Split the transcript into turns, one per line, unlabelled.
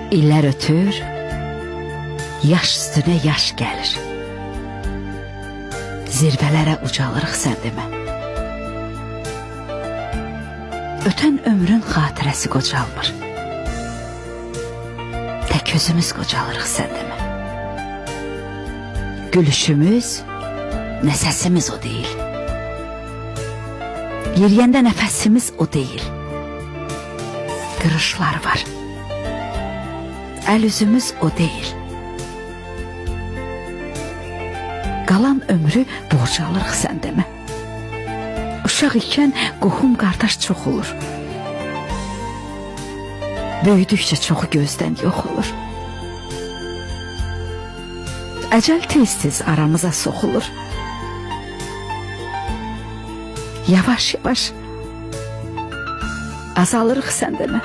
İllər ötür, yaş üstüne yaş gelir. Zirvelere ucalırıq sən demə. Ötən ömrün xatirəsi qocalmır. Tək özümüz qocalırıq sən demə. Gülüşümüz, nə səsimiz o deyil. Yeriyəndə nəfəsimiz o deyil. Qırışlar var. Əl üzümüz o deyil. Qalan ömrü borcalırıq sən demə. Uşaq ikən qohum qardaş çox olur. Böyüdükcə çoxu gözdən yox olur. Əcəl tez-tez aramıza soxulur. Yavaş-yavaş azalırıq sən demə.